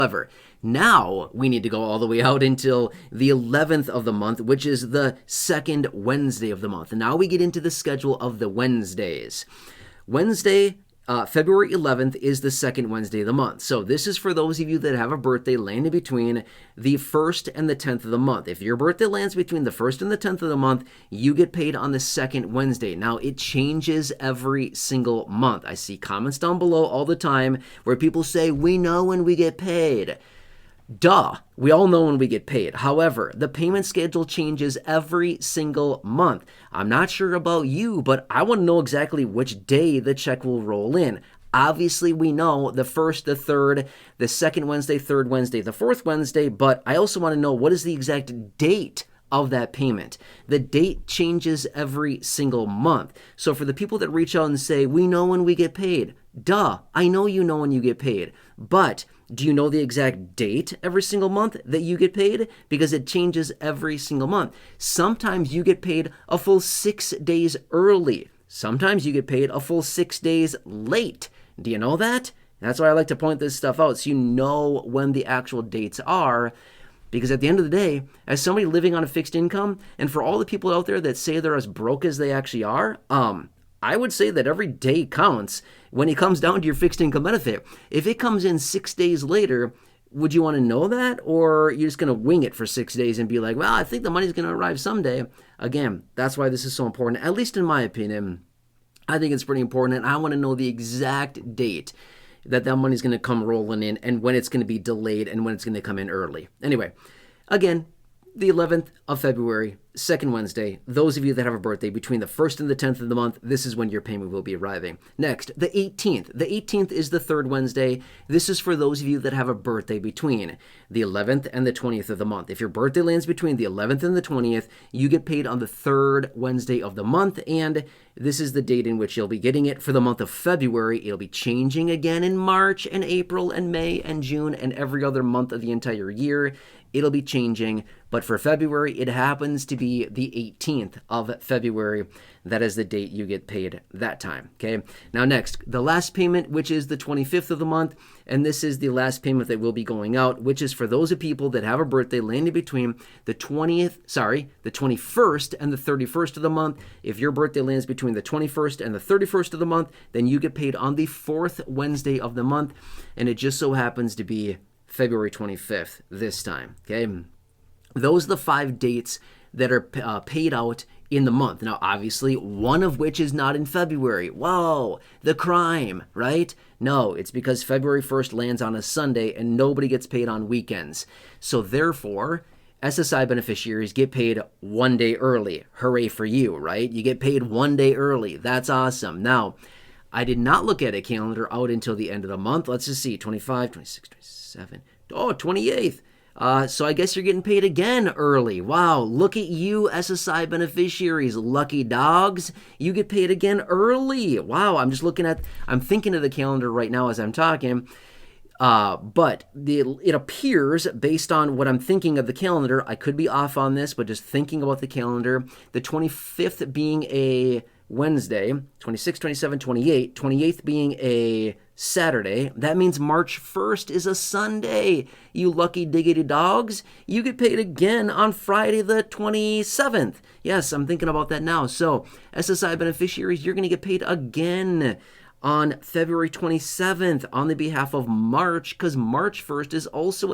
However, now we need to go all the way out until the 11th of the month, which is the second Wednesday of the month. And now we get into the schedule of the Wednesdays. Wednesday, February 11th is the second Wednesday of the month. So this is for those of you that have a birthday landing between the 1st and the 10th of the month. If your birthday lands between the 1st and the 10th of the month, you get paid on the second Wednesday. Now, it changes every single month. I see comments down below all the time where people say, we know when we get paid. Duh, we all know when we get paid. However, the payment schedule changes every single month. I'm not sure about you, but I want to know exactly which day the check will roll in. Obviously, we know the 1st, the 3rd, the 2nd Wednesday, 3rd Wednesday, the 4th Wednesday, but I also want to know what is the exact date of that payment. The date changes every single month. So for the people that reach out and say, we know when we get paid, duh, I know you know when you get paid, but do you know the exact date every single month that you get paid? Because it changes every single month. Sometimes you get paid a full 6 days early. Sometimes you get paid a full 6 days late. Do you know that? That's why I like to point this stuff out so you know when the actual dates are. Because at the end of the day, as somebody living on a fixed income, and for all the people out there that say they're as broke as they actually are, I would say that every day counts when it comes down to your fixed income benefit. If it comes in 6 days later, would you want to know that? Or you're just going to wing it for 6 days and be like, well, I think the money's going to arrive someday. Again, that's why this is so important, at least in my opinion. I think it's pretty important, and I want to know the exact date that money's going to come rolling in and when it's going to be delayed and when it's going to come in early. Anyway, again, the 11th of February, second Wednesday. Those of you that have a birthday between the 1st and the 10th of the month, this is when your payment will be arriving. Next, the 18th. The 18th is the third Wednesday. This is for those of you that have a birthday between the 11th and the 20th of the month. If your birthday lands between the 11th and the 20th, you get paid on the third Wednesday of the month, and this is the date in which you'll be getting it for the month of February. It'll be changing again in March and April and May and June and every other month of the entire year. It'll be changing, but for February, it happens to be the 18th of February. That is the date you get paid that time, okay? Now next, the last payment, which is the 25th of the month, and this is the last payment that will be going out, which is for those of people that have a birthday landing between the 21st and the 31st of the month. If your birthday lands between the 21st and the 31st of the month, then you get paid on the fourth Wednesday of the month, and it just so happens to be February 25th this time, okay? Those are the 5 dates that are paid out in the month. Now, obviously, one of which is not in February. Whoa, the crime, right? No, it's because February 1st lands on a Sunday and nobody gets paid on weekends. So therefore, SSI beneficiaries get paid 1 day early. Hooray for you, right? You get paid 1 day early. That's awesome. Now, I did not look at a calendar out until the end of the month. Let's just see, 25, 26, 27, 28th. So I guess you're getting paid again early. Wow, look at you, SSI beneficiaries, lucky dogs. You get paid again early. Wow, I'm thinking of the calendar right now as I'm talking. But it appears, based on what I'm thinking of the calendar, I could be off on this, but just thinking about the calendar, the 25th being a Wednesday, 26, 27, 28, 28th being a Saturday. That means March 1st is a Sunday. You lucky diggity dogs. You get paid again on Friday the 27th. Yes, I'm thinking about that now. So SSI beneficiaries, you're going to get paid again on February 27th on the behalf of March, because March 1st is also